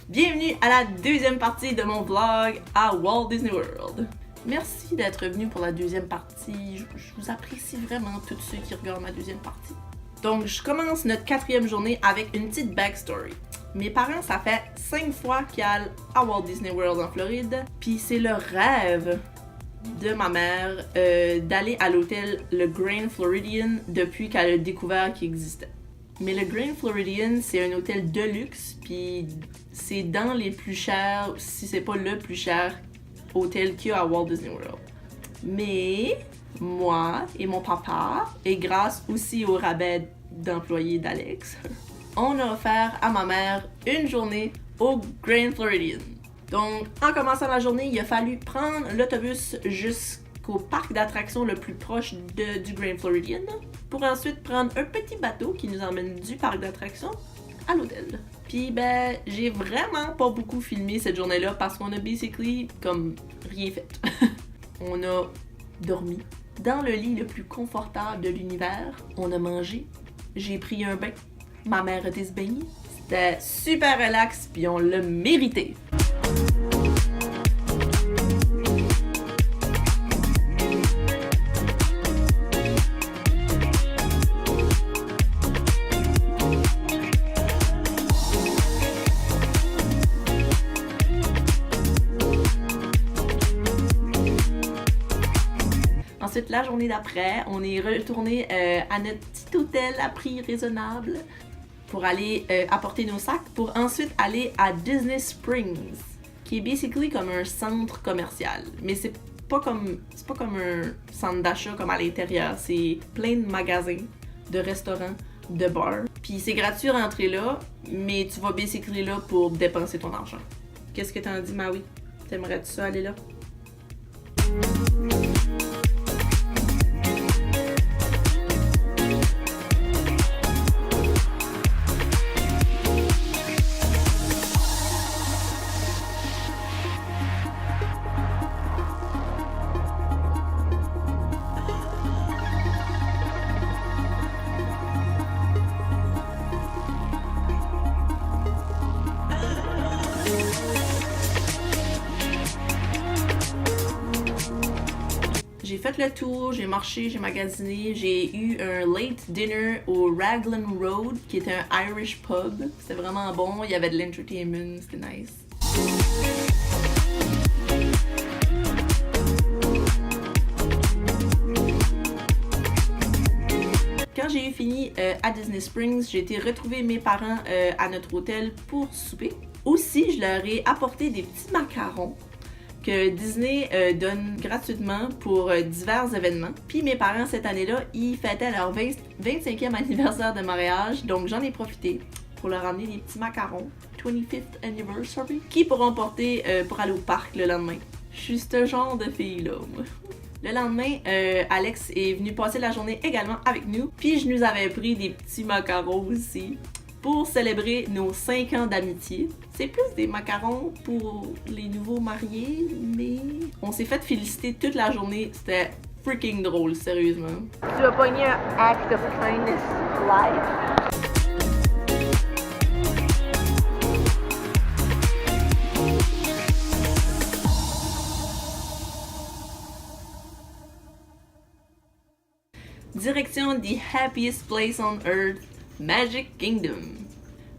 Bienvenue à la deuxième partie de mon vlog à Walt Disney World. Merci d'être venu pour la deuxième partie. Je vous apprécie vraiment tous ceux qui regardent ma deuxième partie. Donc, je commence notre 4e journée avec une petite backstory. Mes parents, ça fait 5 fois qu'ils allent à Walt Disney World en Floride. Puis c'est le rêve de ma mère d'aller à l'hôtel le Grand Floridian depuis qu'elle a découvert qu'il existait. Mais le Grand Floridian, c'est un hôtel de luxe, puis c'est dans les plus chers, si c'est pas le plus cher hôtel qu'il y a à Walt Disney World. Mais moi et mon papa, et grâce aussi au rabais d'employés d'Alex, on a offert à ma mère une journée au Grand Floridian. Donc, en commençant la journée, il a fallu prendre l'autobus jusqu'au parc d'attractions le plus proche du Grand Floridian pour ensuite prendre un petit bateau qui nous emmène du parc d'attractions à l'hôtel. Puis ben, j'ai vraiment pas beaucoup filmé cette journée-là parce qu'on a basically comme rien fait. On a dormi dans le lit le plus confortable de l'univers. On a mangé. J'ai pris un bain. Ma mère a été se baigner. C'était super relax puis on l'a mérité. Ensuite, la journée d'après, on est retourné à notre petit hôtel à prix raisonnable pour aller apporter nos sacs, pour ensuite aller à Disney Springs, qui est basically comme un centre commercial. Mais c'est pas comme un centre d'achat comme à l'intérieur. C'est plein de magasins, de restaurants, de bars. Puis c'est gratuit rentrer là, mais tu vas basically là pour dépenser ton argent. Qu'est-ce que t'en dis, Maui? T'aimerais-tu ça aller là? J'ai fait le tour, j'ai marché, j'ai magasiné, j'ai eu un late dinner au Raglan Road, qui est un Irish pub. C'était vraiment bon, il y avait de l'entertainment, c'était nice. Quand j'ai eu fini à Disney Springs, j'ai été retrouver mes parents à notre hôtel pour souper. Aussi, je leur ai apporté des petits macarons que Disney donne gratuitement pour divers événements. Puis mes parents, cette année-là, ils fêtaient leur 25e anniversaire de mariage, donc j'en ai profité pour leur amener des petits macarons, 25th anniversary, qu'ils pourront porter pour aller au parc le lendemain. Je suis ce genre de fille-là, moi. Le lendemain, Alex est venu passer la journée également avec nous, puis je nous avais pris des petits macarons aussi pour célébrer nos 5 ans d'amitié. C'est plus des macarons pour les nouveaux mariés, mais on s'est fait féliciter toute la journée. C'était freaking drôle, sérieusement. Tu as pogné un act of kindness live. Direction the happiest place on earth, Magic Kingdom.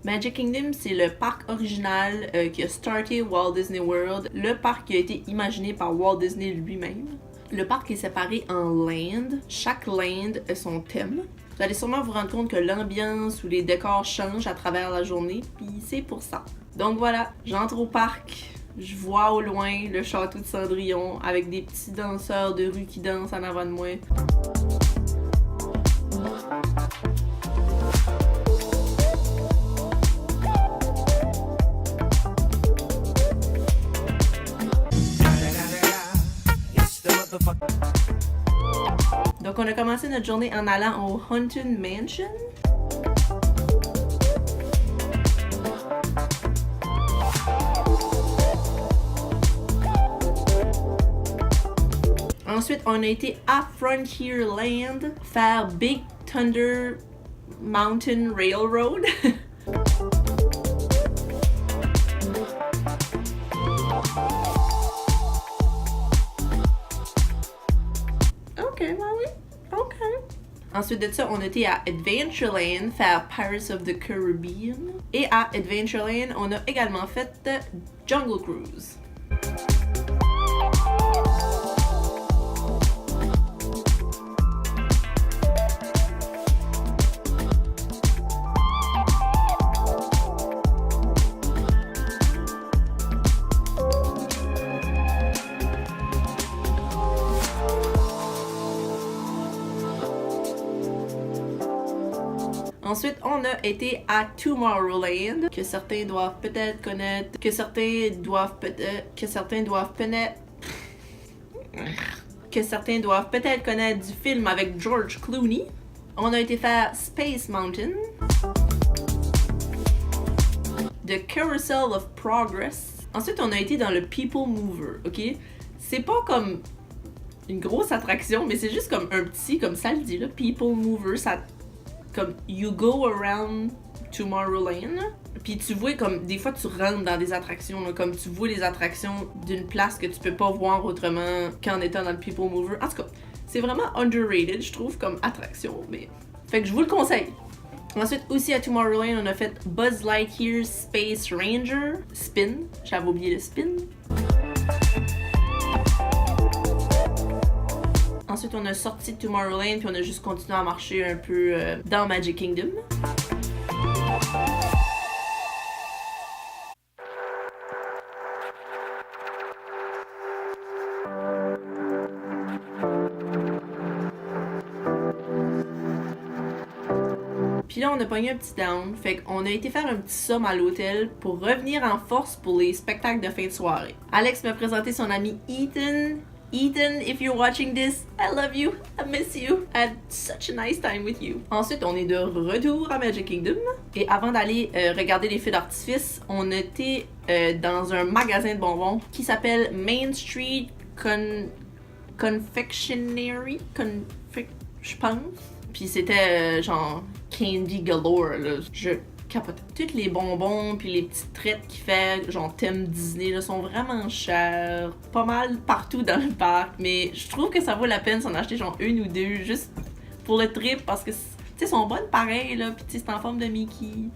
Magic Kingdom, c'est le parc original qui a starté Walt Disney World, le parc qui a été imaginé par Walt Disney lui-même. Le parc est séparé en lands. Chaque land a son thème. Vous allez sûrement vous rendre compte que l'ambiance ou les décors changent à travers la journée, puis c'est pour ça. Donc voilà, j'entre au parc, je vois au loin le château de Cendrillon avec des petits danseurs de rue qui dansent en avant de moi. Donc on a commencé notre journée en allant au Haunted Mansion. Ensuite, on a été à Frontierland faire Big Thunder Mountain Railroad. Ensuite de ça, on était à Adventureland faire Pirates of the Caribbean. Et à Adventureland, on a également fait Jungle Cruise. Ensuite, on a été à Tomorrowland, que certains doivent peut-être connaître, que certains doivent peut-être connaître du film avec George Clooney. On a été faire Space Mountain, The Carousel of Progress. Ensuite, on a été dans le People Mover, ok? C'est pas comme une grosse attraction, mais c'est juste comme un petit, comme ça le dit là, People Mover, ça... Comme, you go around Tomorrowland, puis tu vois comme, des fois tu rentres dans des attractions, là, comme tu vois les attractions d'une place que tu peux pas voir autrement qu'en étant dans le People Mover. En tout cas, c'est vraiment underrated, je trouve, comme attraction, mais... Fait que je vous le conseille. Ensuite, aussi à Tomorrowland, on a fait Buzz Lightyear Space Ranger, Spin, j'avais oublié le Spin. Ensuite, on a sorti de Tomorrowland puis on a juste continué à marcher un peu dans Magic Kingdom. Puis là, on a pogné un petit down, fait qu'on a été faire un petit somme à l'hôtel pour revenir en force pour les spectacles de fin de soirée. Alex m'a présenté son ami Ethan. Ethan, if you're watching this, I love you, I miss you, I had such a nice time with you. Ensuite, on est de retour à Magic Kingdom. Et avant d'aller regarder les feux d'artifice, on était dans un magasin de bonbons qui s'appelle Main Street Confectionery, je pense. Puis c'était genre candy galore, là. Je capote. Tous les bonbons puis les petites traites qu'il fait, genre thème Disney, là, sont vraiment chers. Pas mal partout dans le parc, mais je trouve que ça vaut la peine s'en acheter genre une ou deux, juste pour le trip, parce que, tu sais, sont bonnes pareil, là, puis tu sais, c'est en forme de Mickey.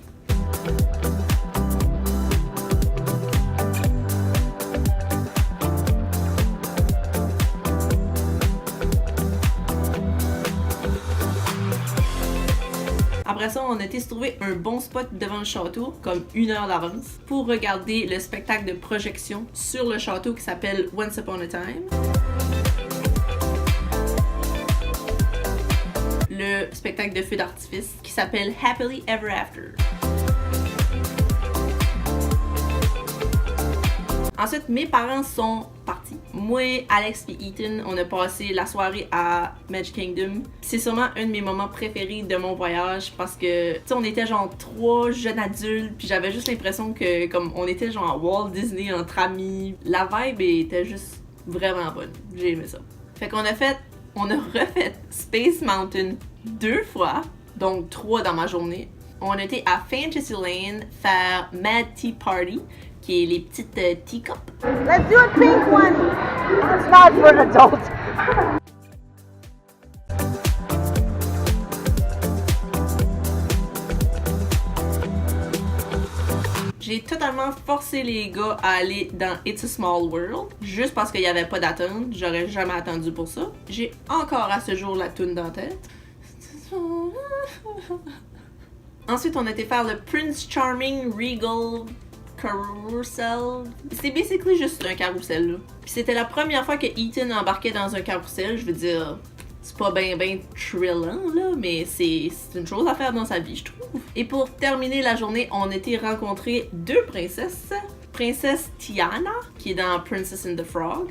Après ça, on a été se trouver un bon spot devant le château, comme 1 heure d'avance, pour regarder le spectacle de projection sur le château qui s'appelle Once Upon a Time. Le spectacle de feux d'artifice qui s'appelle Happily Ever After. Ensuite, mes parents sont partis. Moi, Alex et Ethan, on a passé la soirée à Magic Kingdom. C'est sûrement un de mes moments préférés de mon voyage parce que, tu sais, on était genre 3 jeunes adultes, puis j'avais juste l'impression que, comme, on était genre à Walt Disney entre amis. La vibe était juste vraiment bonne. J'ai aimé ça. Fait qu'on a refait Space Mountain 2 fois, donc 3 dans ma journée. On était à Fantasyland faire Mad Tea Party, qui est les petites teacups. Let's do a pink one. It's not for an adult. J'ai totalement forcé les gars à aller dans It's a Small World, juste parce qu'il n'y avait pas d'attente. J'aurais jamais attendu pour ça. J'ai encore à ce jour la toune dans la tête. Ensuite, on a été faire le Prince Charming Regal Carousel. C'est basically juste un carrousel, là. Puis c'était la première fois que Ethan embarquait dans un carrousel. Je veux dire, c'est pas ben thrillant, là, mais c'est une chose à faire dans sa vie, je trouve. Et pour terminer la journée, on a été rencontrer 2 princesses. Princesse Tiana, qui est dans Princess and the Frog.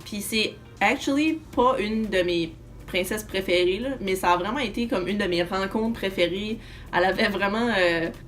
Puis c'est actually pas une de mes princesse préférée, là, mais ça a vraiment été comme une de mes rencontres préférées. Elle avait vraiment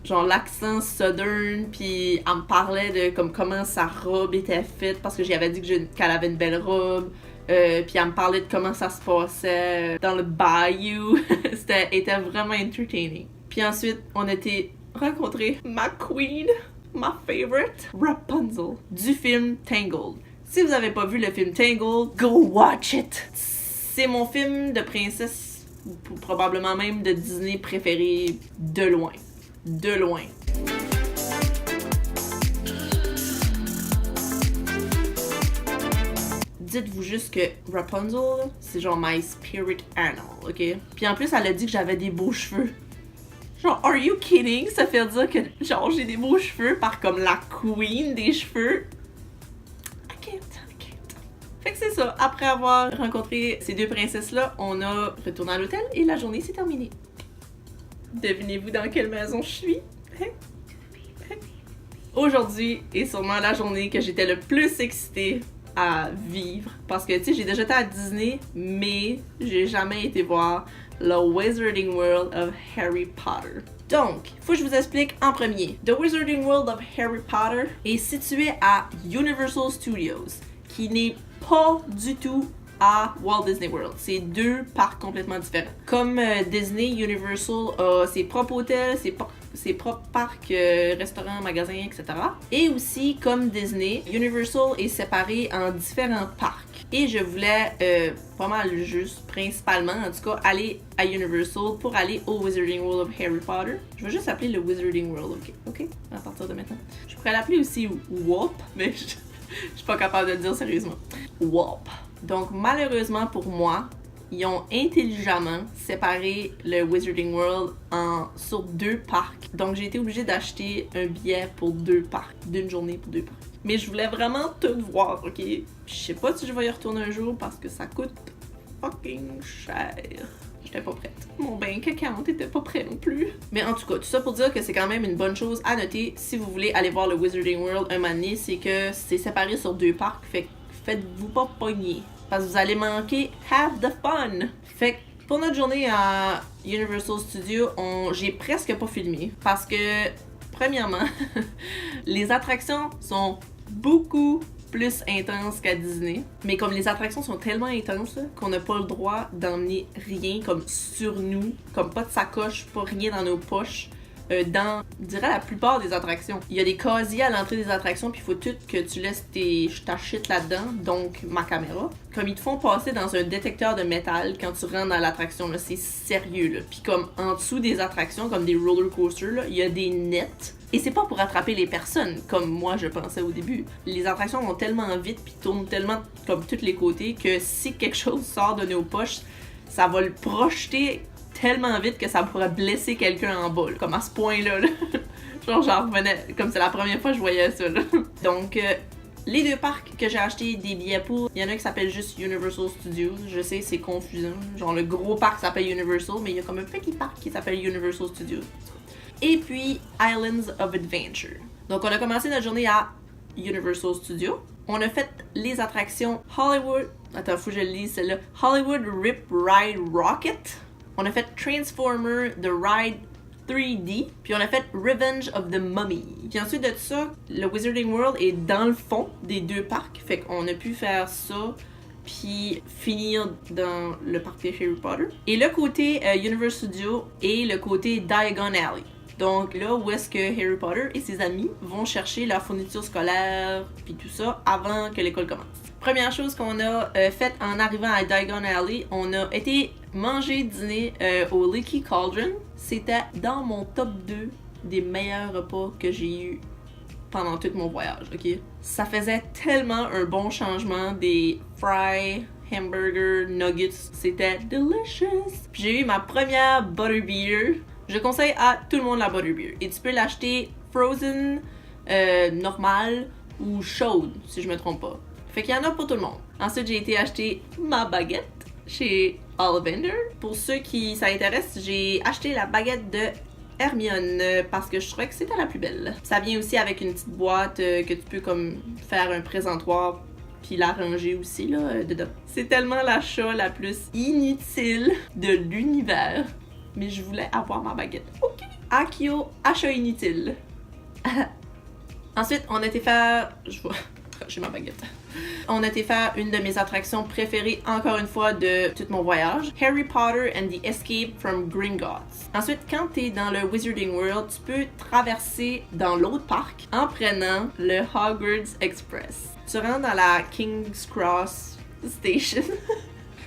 genre l'accent southern, puis elle me parlait de comme comment sa robe était faite, parce que j'y avais dit qu'elle avait une belle robe, puis elle me parlait de comment ça se passait dans le bayou. C'était vraiment entertaining. Puis ensuite, on a été rencontrer ma queen, ma favorite, Rapunzel, du film Tangled. Si vous avez pas vu le film Tangled, go watch it! C'est mon film de princesse, ou probablement même de Disney préféré de loin. De loin. Dites-vous juste que Rapunzel, c'est genre my spirit animal, ok? Puis en plus, elle a dit que j'avais des beaux cheveux. Genre, are you kidding? Ça fait dire que genre j'ai des beaux cheveux par comme la queen des cheveux. I can't. Fait que c'est ça. Après avoir rencontré ces deux princesses-là, on a retourné à l'hôtel et la journée s'est terminée. Devinez-vous dans quelle maison je suis? Aujourd'hui est sûrement la journée que j'étais le plus excitée à vivre. Parce que, tu sais, j'ai déjà été à Disney, mais j'ai jamais été voir le Wizarding World of Harry Potter. Donc, faut que je vous explique en premier. The Wizarding World of Harry Potter est situé à Universal Studios, qui n'est pas du tout à Walt Disney World. C'est deux parcs complètement différents. Comme Disney, Universal a ses propres hôtels, ses propres parcs, restaurants, magasins, etc. Et aussi, comme Disney, Universal est séparé en différents parcs. Et je voulais pas mal juste, principalement, en tout cas, aller à Universal pour aller au Wizarding World of Harry Potter. Je vais juste appeler le Wizarding World, ok? À partir de maintenant. Je pourrais l'appeler aussi WOP, mais je suis pas capable de le dire sérieusement. WOP. Donc, malheureusement pour moi, ils ont intelligemment séparé le Wizarding World sur deux parcs. Donc, j'ai été obligée d'acheter un billet pour deux parcs, d'une journée pour deux parcs. Mais je voulais vraiment tout voir, ok? Je sais pas si je vais y retourner un jour parce que ça coûte fucking cher. J'étais pas prête. Mon bank account était pas prêt non plus. Mais en tout cas, tout ça pour dire que c'est quand même une bonne chose à noter si vous voulez aller voir le Wizarding World un moment donné, c'est que c'est séparé sur deux parcs, fait que faites-vous pas pogner. Parce que vous allez manquer have the fun. Fait que pour notre journée à Universal Studios, j'ai presque pas filmé. Parce que, premièrement, les attractions sont beaucoup plus intenses qu'à Disney. Mais comme les attractions sont tellement intenses là, qu'on n'a pas le droit d'emmener rien comme sur nous. Comme pas de sacoche, pas rien dans nos poches. Dans, je dirais, la plupart des attractions. Il y a des casiers à l'entrée des attractions, puis il faut tout que tu laisses ta shit là-dedans, donc ma caméra. Comme ils te font passer dans un détecteur de métal quand tu rentres dans l'attraction, là, c'est sérieux, là. Puis comme en dessous des attractions, comme des roller coasters, là, il y a des nets. Et c'est pas pour attraper les personnes, comme moi je pensais au début. Les attractions vont tellement vite, puis tournent tellement comme tous les côtés, que si quelque chose sort de nos poches, ça va le projeter tellement vite que ça pourrait blesser quelqu'un en bas, là, comme à ce point-là. Là. Genre, j'en revenais, comme c'est la première fois que je voyais ça. Là. Donc, les deux parcs que j'ai acheté des billets pour, il y en a qui s'appelle juste Universal Studios. Je sais, c'est confusant. Genre, le gros parc s'appelle Universal, mais il y a comme un petit parc qui s'appelle Universal Studios. Et puis, Islands of Adventure. Donc, on a commencé notre journée à Universal Studios. On a fait les attractions Hollywood... Attends, faut que je le lise celle-là. Hollywood Rip Ride Rocket. On a fait Transformer The Ride 3D, puis on a fait Revenge of the Mummy. Puis ensuite de ça, le Wizarding World est dans le fond des deux parcs, fait qu'on a pu faire ça, puis finir dans le parc de Harry Potter. Et le côté Universal Studios et le côté Diagon Alley. Donc là où est-ce que Harry Potter et ses amis vont chercher leur fourniture scolaire puis tout ça avant que l'école commence. Première chose qu'on a faite en arrivant à Diagon Alley, on a été manger dîner au Leaky Cauldron. C'était dans mon top 2 des meilleurs repas que j'ai eu pendant tout mon voyage, ok? Ça faisait tellement un bon changement des fries, hamburgers, nuggets. C'était delicious! Puis j'ai eu ma première butterbeer. Je conseille à tout le monde la butterbeer. Et tu peux l'acheter frozen, normale ou chaude, si je me trompe pas. Fait qu'il y en a pour tout le monde. Ensuite, j'ai été acheter ma baguette chez Ollivander. Pour ceux qui ça intéresse, j'ai acheté la baguette de Hermione parce que je trouvais que c'était la plus belle. Ça vient aussi avec une petite boîte que tu peux comme faire un présentoir puis la ranger aussi là dedans. C'est tellement l'achat la plus inutile de l'univers. Mais je voulais avoir ma baguette. Ok. Akio, achat inutile. Ensuite, on a été faire... J'ai ma baguette. On a été faire une de mes attractions préférées, encore une fois, de tout mon voyage. Harry Potter and the Escape from Gringotts. Ensuite, quand t'es dans le Wizarding World, tu peux traverser dans l'autre parc en prenant le Hogwarts Express. Tu rentres dans la King's Cross Station.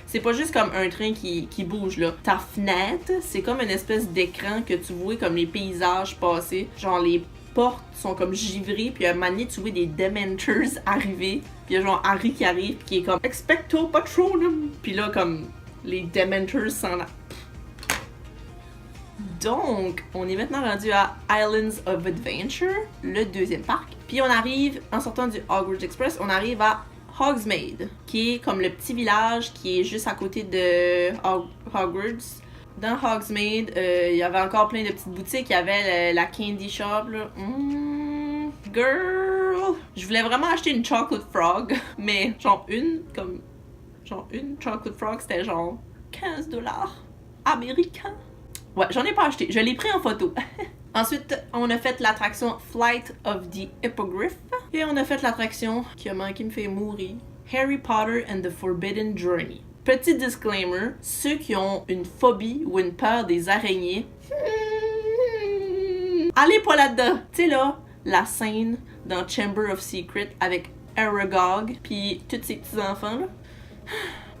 C'est pas juste comme un train qui bouge, là. Ta fenêtre, c'est comme une espèce d'écran que tu vois comme les paysages passer. Genre, les portes sont comme givrées, puis à un moment donné, tu vois des Dementors arriver. Puis il y a genre Harry qui arrive, puis qui est comme « Expecto Patronum ». Puis là, comme, les Dementors s'en a... Donc, on est maintenant rendu à Islands of Adventure, le deuxième parc. Puis on arrive, en sortant du Hogwarts Express, on arrive à Hogsmeade, qui est comme le petit village qui est juste à côté de Hogwarts. Dans Hogsmeade, il y avait encore plein de petites boutiques. Il y avait la Candy Shop, là. Girl! Je voulais vraiment acheter une Chocolate Frog, mais genre une Chocolate Frog, c'était genre 15$ américains. Ouais, j'en ai pas acheté. Je l'ai pris en photo. Ensuite, on a fait l'attraction Flight of the Hippogriff. Et on a fait l'attraction qui a manqué me fait mourir. Harry Potter and the Forbidden Journey. Petit disclaimer, ceux qui ont une phobie ou une peur des araignées, allez pas là-dedans. Tu sais là, la scène dans Chamber of Secrets avec Aragog puis tous ses petits-enfants là.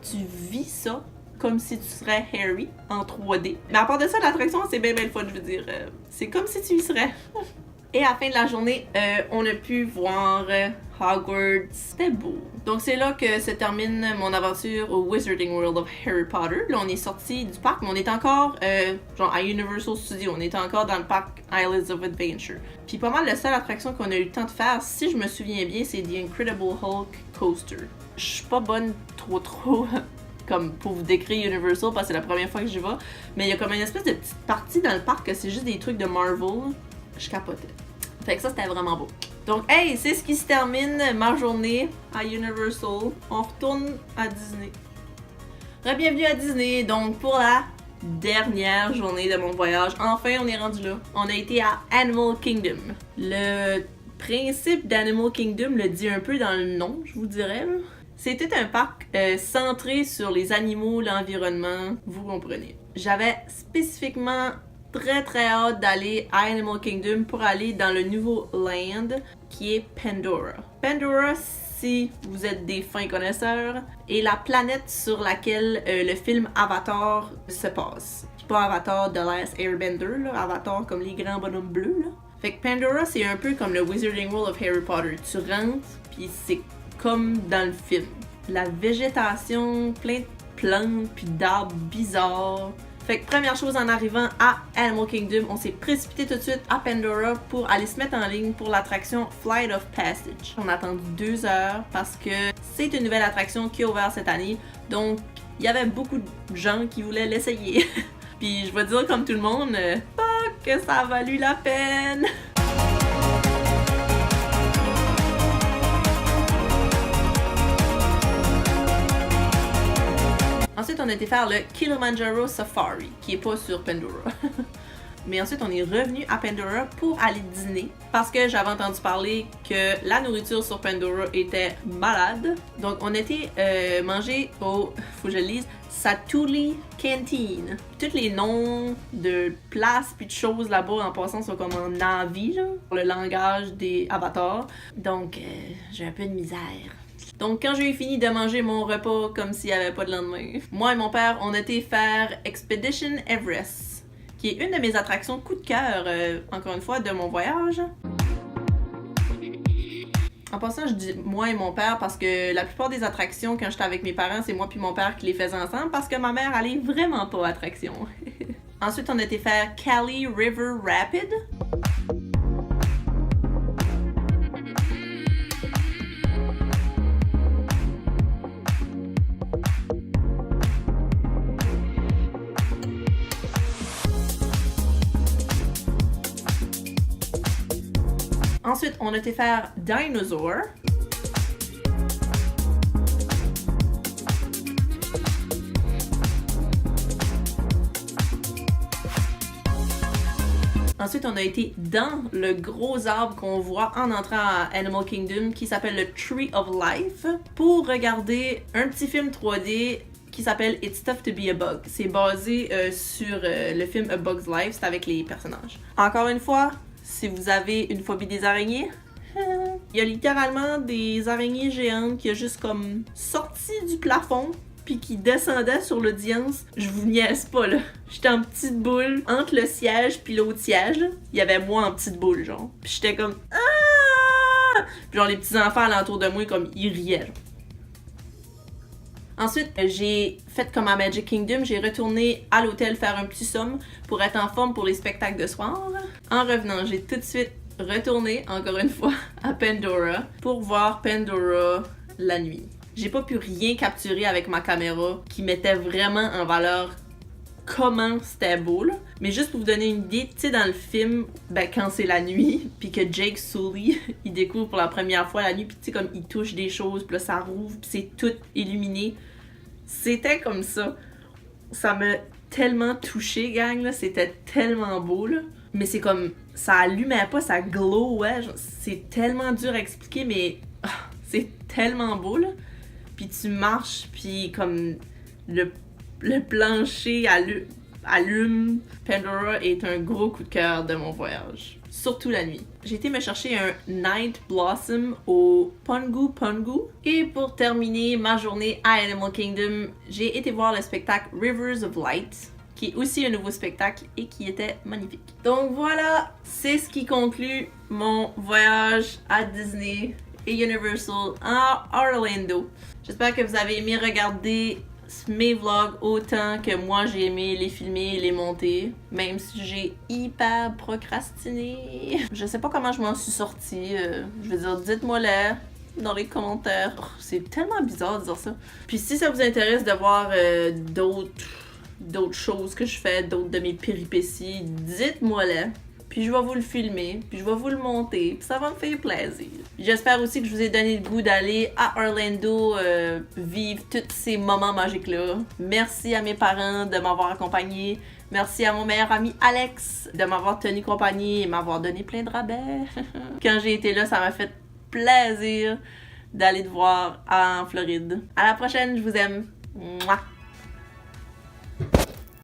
Tu vis ça comme si tu serais Harry en 3D. Mais à part de ça, l'attraction, c'est bien le fun, je veux dire. C'est comme si tu y serais. Et à la fin de la journée, on a pu voir Hogwarts. C'était beau. Donc c'est là que se termine mon aventure au Wizarding World of Harry Potter. Là, on est sorti du parc, mais on est encore genre à Universal Studios. On est encore dans le parc Islands of Adventure. Puis pas mal la seule attraction qu'on a eu le temps de faire, si je me souviens bien, c'est The Incredible Hulk Coaster. Je suis pas bonne trop comme pour vous décrire Universal parce que c'est la première fois que j'y vais, mais il y a comme une espèce de petite partie dans le parc que c'est juste des trucs de Marvel. Je capotais. Fait que ça, c'était vraiment beau. Donc, hey, c'est ce qui se termine ma journée à Universal. On retourne à Disney. Bienvenue à Disney, donc pour la dernière journée de mon voyage. Enfin, on est rendu là. On a été à Animal Kingdom. Le principe d'Animal Kingdom le dit un peu dans le nom, je vous dirais, là. C'était un parc centré sur les animaux, l'environnement, vous comprenez. J'avais spécifiquement très hâte d'aller à Animal Kingdom pour aller dans le nouveau land qui est Pandora. Pandora, si vous êtes des fins connaisseurs, est la planète sur laquelle le film Avatar se passe. Pas Avatar The Last Airbender, là, Avatar comme les grands bonhommes bleus. Là. Fait que Pandora, c'est un peu comme le Wizarding World of Harry Potter. Tu rentres, puis c'est comme dans le film. La végétation, plein de plantes puis d'arbres bizarres. Fait que première chose en arrivant à Animal Kingdom, on s'est précipité tout de suite à Pandora pour aller se mettre en ligne pour l'attraction Flight of Passage. On a attendu 2 heures parce que c'est une nouvelle attraction qui a ouvert cette année. Donc, il y avait beaucoup de gens qui voulaient l'essayer. Puis je vais dire comme tout le monde, que ça a valu la peine. Ensuite, on a été faire le Kilimanjaro Safari, qui est pas sur Pandora. Mais ensuite, on est revenu à Pandora pour aller dîner, parce que j'avais entendu parler que la nourriture sur Pandora était malade. Donc, on était manger au, faut que je le lise, Satuli Canteen. Tous les noms de places puis de choses là-bas, en passant, sont comme en Navi, là, pour le langage des avatars. Donc, j'ai un peu de misère. Donc, quand j'ai eu fini de manger mon repas comme s'il n'y avait pas de lendemain, moi et mon père, on a été faire Expedition Everest, qui est une de mes attractions coup de cœur, encore une fois, de mon voyage. En passant, je dis moi et mon père parce que la plupart des attractions, quand j'étais avec mes parents, c'est moi puis mon père qui les faisaient ensemble parce que ma mère allait vraiment pas à attraction. Ensuite, on a été faire Kali River Rapid. Ensuite, on a été faire Dinosaur. Ensuite, Ensuite, on a été dans le gros arbre qu'on voit en entrant à Animal Kingdom qui s'appelle le Tree of Life pour regarder un petit film 3D qui s'appelle It's Tough to Be a Bug. C'est basé sur le film A Bug's Life, c'est avec les personnages. Encore une fois, si vous avez une phobie des araignées, il y a littéralement des araignées géantes qui a juste comme sorti du plafond puis qui descendaient sur l'audience. Je vous niaise pas là. J'étais en petite boule entre le siège puis l'autre siège. Il y avait moi en petite boule genre. Puis j'étais comme ah! Puis genre les petits enfants alentour de moi comme ils riaient. Genre. Ensuite, j'ai fait comme à Magic Kingdom, j'ai retourné à l'hôtel faire un petit somme pour être en forme pour les spectacles de soir. En revenant, j'ai tout de suite retourné, encore une fois, à Pandora pour voir Pandora la nuit. J'ai pas pu rien capturer avec ma caméra qui mettait vraiment en valeur comment c'était beau, là. Mais juste pour vous donner une idée, tu sais, dans le film, ben, quand c'est la nuit, puis que Jake Sully, il découvre pour la première fois la nuit, puis tu sais, comme il touche des choses, puis là, ça rouvre, puis c'est tout illuminé. C'était comme ça. Ça m'a tellement touché, gang, là. C'était tellement beau, là. Mais c'est comme, ça allumait pas, ça glowait. C'est tellement dur à expliquer, mais c'est tellement beau, là. Puis tu marches, puis comme le plancher allume. Pandora est un gros coup de cœur de mon voyage. Surtout la nuit. J'ai été me chercher un Night Blossom au Pongu Pongu. Et pour terminer ma journée à Animal Kingdom, j'ai été voir le spectacle Rivers of Light, qui est aussi un nouveau spectacle et qui était magnifique. Donc voilà, c'est ce qui conclut mon voyage à Disney et Universal à Orlando. J'espère que vous avez aimé regarder mes vlogs autant que moi j'ai aimé les filmer et les monter, même si j'ai hyper procrastiné. Je sais pas comment je m'en suis sortie, je veux dire, dites-moi-le dans les commentaires. Oh, c'est tellement bizarre de dire ça. Puis si ça vous intéresse de voir d'autres choses que je fais, d'autres de mes péripéties, dites-moi-le. Puis je vais vous le filmer, puis je vais vous le monter, puis ça va me faire plaisir. J'espère aussi que je vous ai donné le goût d'aller à Orlando vivre tous ces moments magiques-là. Merci à mes parents de m'avoir accompagné. Merci à mon meilleur ami Alex de m'avoir tenu compagnie et m'avoir donné plein de rabais. Quand j'ai été là, ça m'a fait plaisir d'aller te voir en Floride. À la prochaine, je vous aime. Mouah!